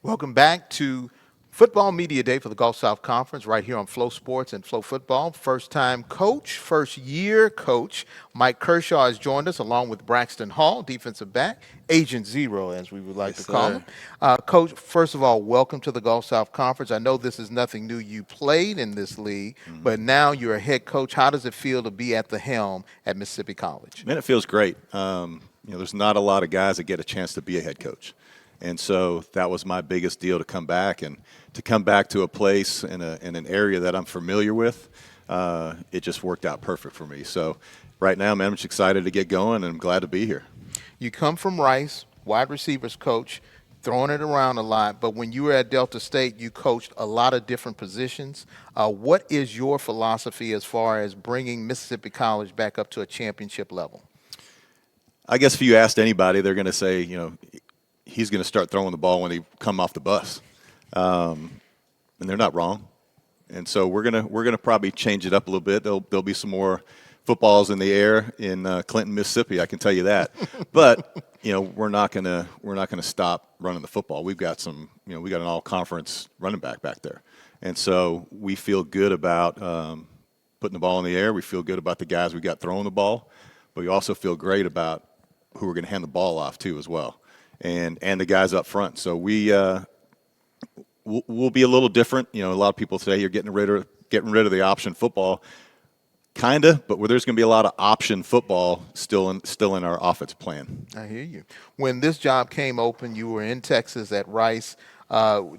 Welcome back to Football Media Day for the Gulf South Conference right here on Flow Sports and Flow Football. First-time coach, first-year coach, Mike Kershaw has joined us along with Braxton Hall, defensive back, Agent Zero, as we would like to call him. Coach, first of all, welcome to the Gulf South Conference. I know this is nothing new. You played in this league, but now you're a head coach. How does it feel to be at the helm at Mississippi College? Man, it feels great. There's not a lot of guys that get a chance to be a head coach. And so that was my biggest deal to come back and to come back to a place in an area that I'm familiar with. It just worked out perfect for me. So right now, man, I'm just excited to get going, and I'm glad to be here. You come from Rice, wide receivers coach, throwing it around a lot, but when you were at Delta State, you coached a lot of different positions. What is your philosophy as far as bringing Mississippi College back up to a championship level? I guess if you asked anybody, they're going to say, he's going to start throwing the ball when he come off the bus, and they're not wrong. And so we're gonna probably change it up a little bit. There'll be some more footballs in the air in Clinton, Mississippi. I can tell you that. But we're not gonna stop running the football. We've got we got an all-conference running back there, and so we feel good about putting the ball in the air. We feel good about the guys we got throwing the ball, but we also feel great about who we're going to hand the ball off to as well. And the guys up front. So we'll be a little different. A lot of people say you're getting rid of the option football, kinda, but there's going to be a lot of option football still in our offensive plan. I hear you. When this job came open, you were in Texas at Rice.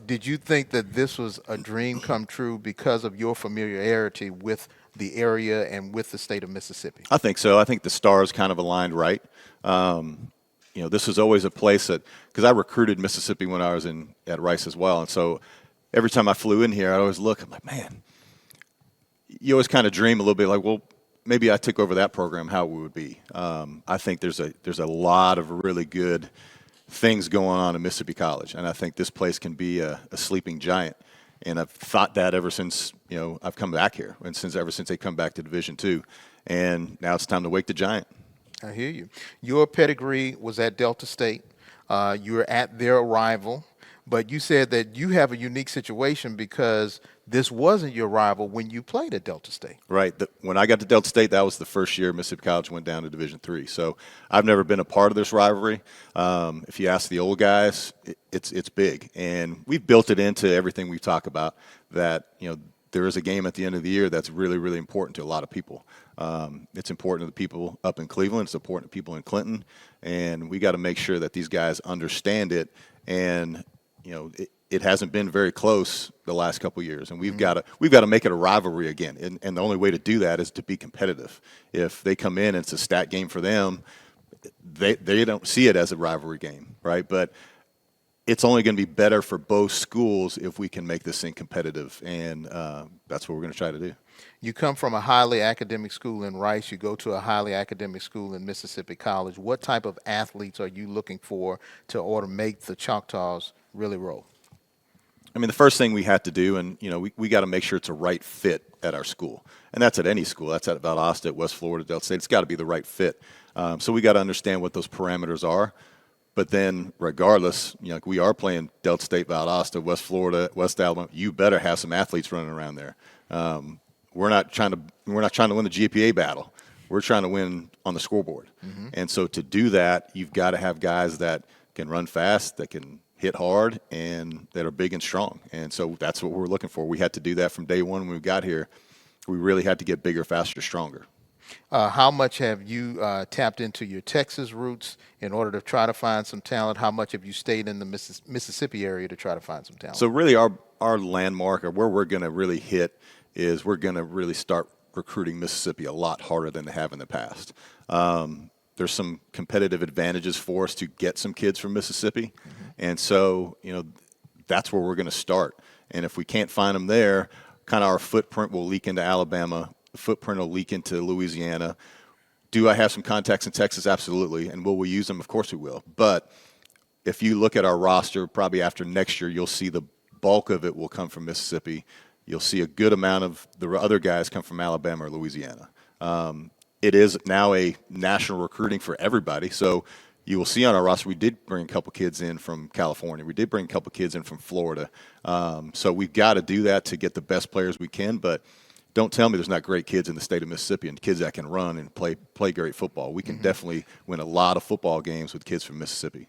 Did you think that this was a dream come true because of your familiarity with the area and with the state of Mississippi? I think so. I think the stars kind of aligned right. This is always a place because I recruited Mississippi when I was at Rice as well. And so every time I flew in here, I always look, I'm like, man, you always kind of dream a little bit like, well, maybe I took over that program, how it would be. I think there's a lot of really good things going on in Mississippi College. And I think this place can be a sleeping giant. And I've thought that ever since, I've come back here and ever since they come back to Division II. And now it's time to wake the giant. I hear you. Your pedigree was at Delta State. You were at their arrival, but you said that you have a unique situation because this wasn't your rival when you played at Delta State. Right. When I got to Delta State, that was the first year Mississippi College went down to Division III. So I've never been a part of this rivalry. If you ask the old guys, it's big, and we've built it into everything we talk about. That there is a game at the end of the year that's really, really important to a lot of people. It's important to the people up in Cleveland. It's important to people in Clinton. And we got to make sure that these guys understand it. And, it hasn't been very close the last couple of years. And we've got to make it a rivalry again. And the only way to do that is to be competitive. If they come in and it's a stat game for them, they don't see it as a rivalry game, right? But it's only going to be better for both schools if we can make this thing competitive, and that's what we're going to try to do. You come from a highly academic school in Rice. You go to a highly academic school in Mississippi College. What type of athletes are you looking for to order make the Choctaws really roll? I mean, the first thing we had to do, and we got to make sure it's a right fit at our school, and that's at any school. That's at Valdosta, at West Florida, Delta State. It's got to be the right fit. So we got to understand what those parameters are. But then, regardless, we are playing Delta State, Valdosta, West Florida, West Alabama. You better have some athletes running around there. We're not trying to win the GPA battle. We're trying to win on the scoreboard. And so to do that, you've got to have guys that can run fast, that can hit hard, and that are big and strong. And so that's what we're looking for. We had to do that from day one when we got here. We really had to get bigger, faster, stronger. How much have you tapped into your Texas roots in order to try to find some talent? How much have you stayed in the Mississippi area to try to find some talent? So really our landmark, or where we're going to really hit, is we're going to really start recruiting Mississippi a lot harder than they have in the past. There's some competitive advantages for us to get some kids from Mississippi. And so, that's where we're going to start. And if we can't find them there, kind of our footprint will leak into Alabama. The footprint will leak into Louisiana. Do I have some contacts in Texas? Absolutely. And will we use them? Of course we will. But if you look at our roster, probably after next year, you'll see the bulk of it will come from Mississippi. You'll see a good amount of the other guys come from Alabama or Louisiana. It is now a national recruiting for everybody. So you will see on our roster, we did bring a couple kids in from California. We did bring a couple kids in from Florida. So we've got to do that to get the best players we can. But don't tell me there's not great kids in the state of Mississippi and kids that can run and play great football. We can definitely win a lot of football games with kids from Mississippi.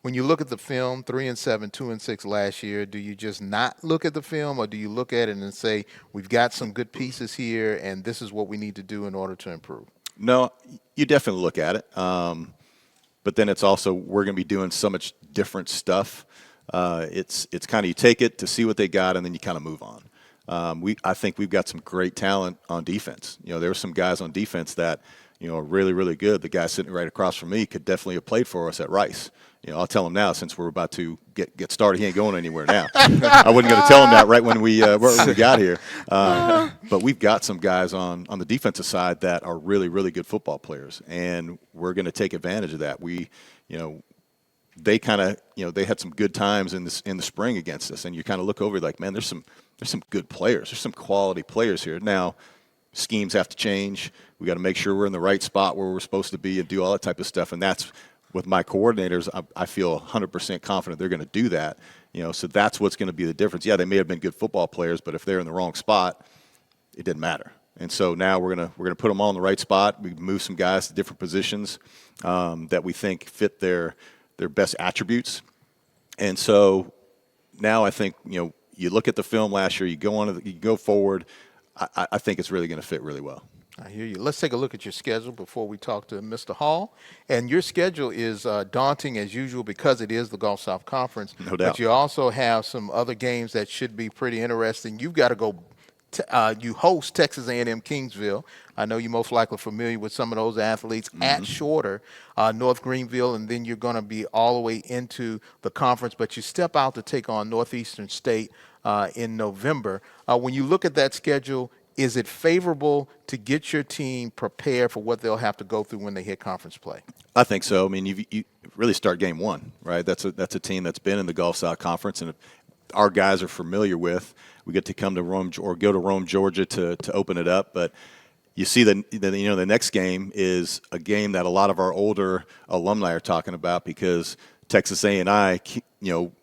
When you look at the film, 3-7, 2-6 last year, do you just not look at the film, or do you look at it and say, we've got some good pieces here, and this is what we need to do in order to improve? No, you definitely look at it. But then it's also, we're going to be doing so much different stuff. It's kind of, you take it to see what they got, and then you kind of move on. I think we've got some great talent on defense. There were some guys on defense that, are really, really good. The guy sitting right across from me could definitely have played for us at Rice. I'll tell him now, since we're about to get started, he ain't going anywhere now. I wasn't going to tell him that right when we got here. But we've got some guys on the defensive side that are really, really good football players, and we're going to take advantage of that. They kind of, they had some good times in the spring against us, and you kind of look over like, man, there's some good players. There's some quality players here. Now, schemes have to change. We got to make sure we're in the right spot where we're supposed to be and do all that type of stuff. And that's with my coordinators. I feel 100% confident they're going to do that. So that's what's going to be the difference. Yeah, they may have been good football players, but if they're in the wrong spot, it didn't matter. And so now we're gonna put them all in the right spot. We move some guys to different positions that we think fit their best attributes. And so now I think you look at the film last year. You go forward. I think it's really going to fit really well. I hear you. Let's take a look at your schedule before we talk to Mr. Hall. And your schedule is daunting as usual because it is the Gulf South Conference. No doubt. But you also have some other games that should be pretty interesting. You've got to go. You host Texas A&M Kingsville. I know you're most likely familiar with some of those athletes at Shorter, North Greenville, and then you're going to be all the way into the conference. But you step out to take on Northeastern State in November. When you look at that schedule, is it favorable to get your team prepared for what they'll have to go through when they hit conference play? I think so. I mean, you really start game one, right? That's a team that's been in the Gulf South Conference, and our guys are familiar with. We get to come to Rome or go to Rome, Georgia to open it up. But you see the next game is a game that a lot of our older alumni are talking about because Texas A&I,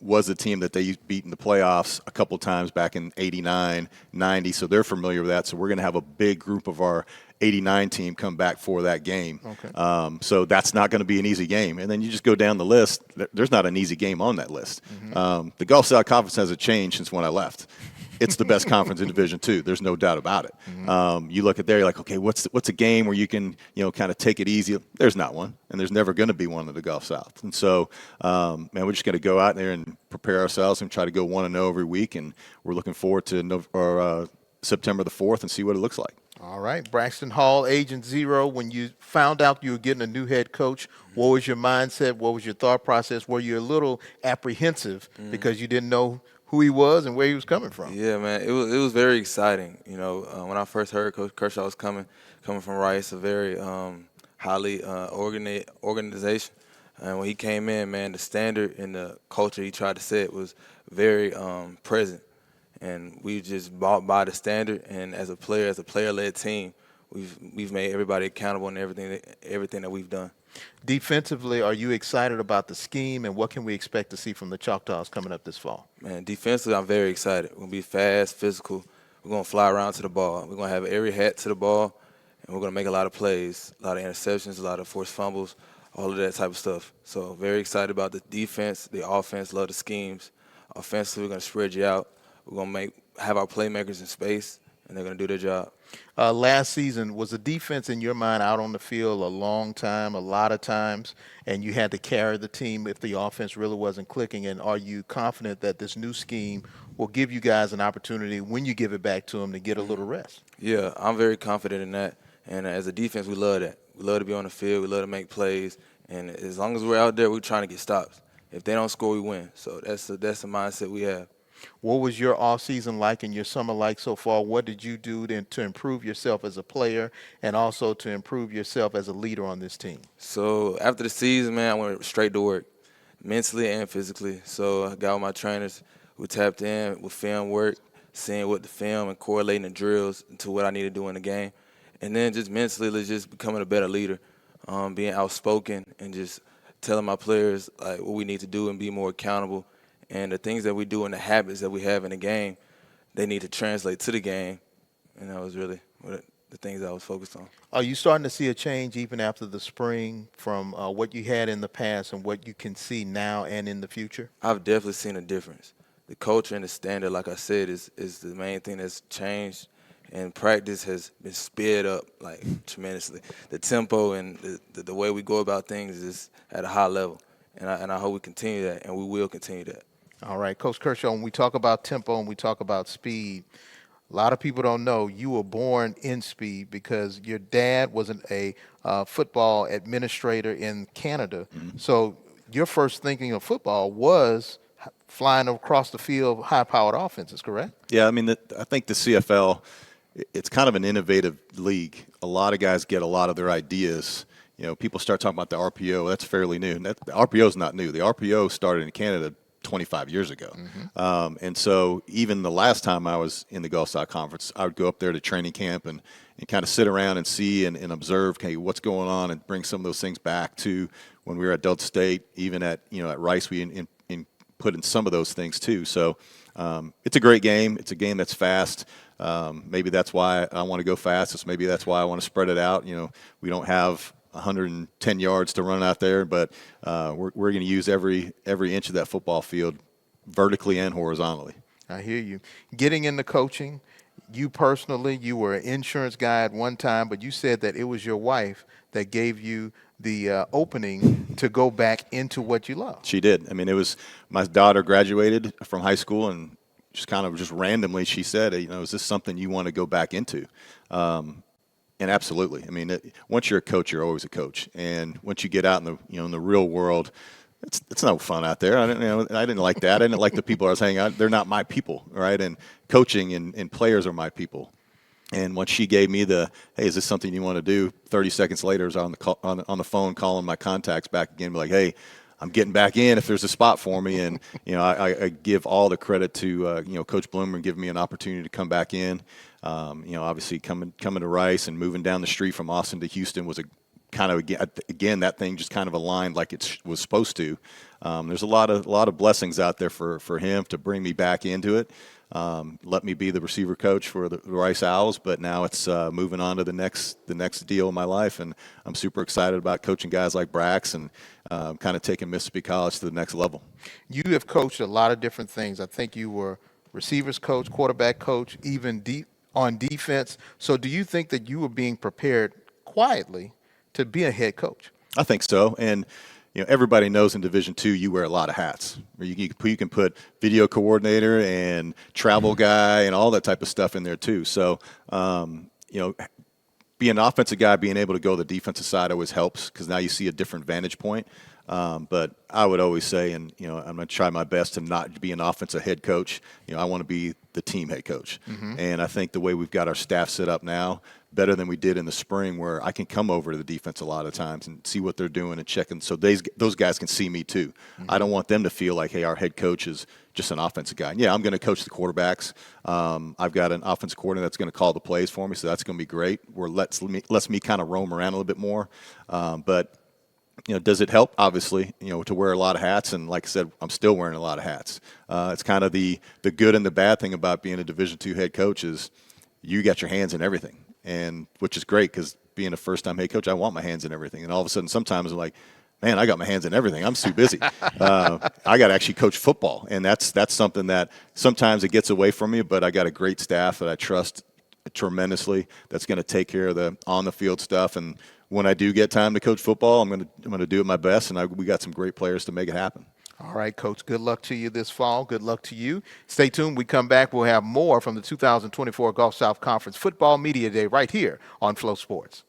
was a team that they beat in the playoffs a couple times back in 89, 90, so they're familiar with that. So we're going to have a big group of our 89 team come back for that game. Okay. So that's not going to be an easy game. And then you just go down the list. There's not an easy game on that list. The Gulf South Conference hasn't changed since when I left. It's the best conference in Division II. There's no doubt about it. You look at there, you're like, okay, what's a game where you can, kind of take it easy? There's not one, and there's never going to be one in the Gulf South. And so, man, we're just going to go out there and prepare ourselves and try to go 1-0 every week. And we're looking forward to September the 4th and see what it looks like. All right, Braxton Hall, Agent Zero. When you found out you were getting a new head coach, what was your mindset? What was your thought process? Were you a little apprehensive because you didn't know who he was and where he was coming from? Yeah, man, it was very exciting. When I first heard Coach Kershaw was coming from Rice, a very highly organization. And when he came in, man, the standard and the culture he tried to set was very present. And we just bought by the standard. And as a player-led team, we've made everybody accountable in everything that we've done. Defensively, are you excited about the scheme, and what can we expect to see from the Choctaws coming up this fall? Man, defensively, I'm very excited. We're going to be fast, physical. We're going to fly around to the ball. We're going to have every hat to the ball, and we're going to make a lot of plays, a lot of interceptions, a lot of forced fumbles, all of that type of stuff. So very excited about the defense, the offense, love the schemes. Offensively, we're going to spread you out. We're going to have our playmakers in space, and they're going to do their job. Last season, was the defense in your mind out on the field a long time, a lot of times, and you had to carry the team if the offense really wasn't clicking? And are you confident that this new scheme will give you guys an opportunity when you give it back to them to get a little rest? Yeah, I'm very confident in that. And as a defense, we love that. We love to be on the field. We love to make plays. And as long as we're out there, we're trying to get stops. If they don't score, we win. So that's the mindset we have. What was your offseason like and your summer like so far? What did you do to improve yourself as a player and also to improve yourself as a leader on this team? So after the season, man, I went straight to work, mentally and physically. So I got with my trainers. We tapped in with film work, seeing what the film and correlating the drills to what I need to do in the game. And then just mentally, just becoming a better leader, being outspoken and just telling my players like what we need to do and be more accountable. And the things that we do and the habits that we have in the game, they need to translate to the game. And that was really the things I was focused on. Are you starting to see a change even after the spring from what you had in the past and what you can see now and in the future? I've definitely seen a difference. The culture and the standard, like I said, is the main thing that's changed. And practice has been sped up like tremendously. The tempo and the way we go about things is at a high level. And I hope we continue that, and we will continue that. All right, Coach Kershaw, when we talk about tempo and we talk about speed, a lot of people don't know you were born in speed because your dad was a football administrator in Canada. Mm-hmm. So your first thinking of football was flying across the field, high-powered offenses, correct? Yeah, I mean, I think the CFL, it's kind of an innovative league. A lot of guys get a lot of their ideas. You know, people start talking about the RPO. That's fairly new. The RPO is not new. The RPO started in Canada 25 years ago. Mm-hmm. And so even the last time I was in the Gulf South Conference, I would go up there to training camp and kind of sit around and see and observe, okay, what's going on, and bring some of those things back to when we were at Delta State. Even at Rice, we put in some of those things too. So it's a great game. It's a game that's fast. Maybe that's why I want to go fast. Maybe that's why I want to spread it out. We don't have 110 yards to run out there, but we're going to use every inch of that football field vertically and horizontally. I hear you. Getting into coaching, you personally, you were an insurance guy at one time, but you said that it was your wife that gave you the opening to go back into what you love. She did. I mean, it was my daughter graduated from high school, and just randomly she said, is this something you want to go back into? And absolutely. I mean, once you're a coach, you're always a coach. And once you get out in the real world, it's no fun out there. I didn't like that. I didn't like the people I was hanging out. They're not my people, right? And coaching and players are my people. And once she gave me hey, is this something you want to do? 30 seconds later, I was on the phone calling my contacts back again, be like, hey, I'm getting back in if there's a spot for me. And I give all the credit to Coach Bloomer and giving me an opportunity to come back in. Obviously coming to Rice and moving down the street from Austin to Houston was a kind of again that thing just kind of aligned like it was supposed to. There's a lot of blessings out there for him to bring me back into it. Let me be the receiver coach for the Rice Owls, but now it's moving on to the next deal in my life, and I'm super excited about coaching guys like Brax and kind of taking Mississippi College to the next level. You have coached a lot of different things. I think you were receivers coach, quarterback coach, even on defense. So do you think that you were being prepared quietly to be a head coach? I think so, and everybody knows in Division II you wear a lot of hats. You can put video coordinator and travel guy and all that type of stuff in there too. So, being an offensive guy, being able to go to the defensive side always helps because now you see a different vantage point. But I would always say, and I'm going to try my best to not be an offensive head coach. I want to be the team head coach. Mm-hmm. And I think the way we've got our staff set up now, better than we did in the spring, where I can come over to the defense a lot of times and see what they're doing and checking, so those guys can see me too. Mm-hmm. I don't want them to feel like, hey, our head coach is just an offensive guy. And yeah, I'm going to coach the quarterbacks. I've got an offensive coordinator that's going to call the plays for me, so that's going to be great. Where lets me kind of roam around a little bit more, but. Does it help? Obviously, to wear a lot of hats, and like I said, I'm still wearing a lot of hats. It's kind of the good and the bad thing about being a Division II head coach is you got your hands in everything, and which is great because being a first-time head coach, I want my hands in everything, and all of a sudden, sometimes I'm like, man, I got my hands in everything. I'm too busy. I got to actually coach football, and that's something that sometimes it gets away from me. But I got a great staff that I trust tremendously that's going to take care of the on-the-field stuff. And when I do get time to coach football, I'm going to do it my best, and we got some great players to make it happen. All right, Coach, good luck to you this fall. Good luck to you. Stay tuned. We come back. We'll have more from the 2024 Gulf South Conference Football Media Day right here on Flow Sports.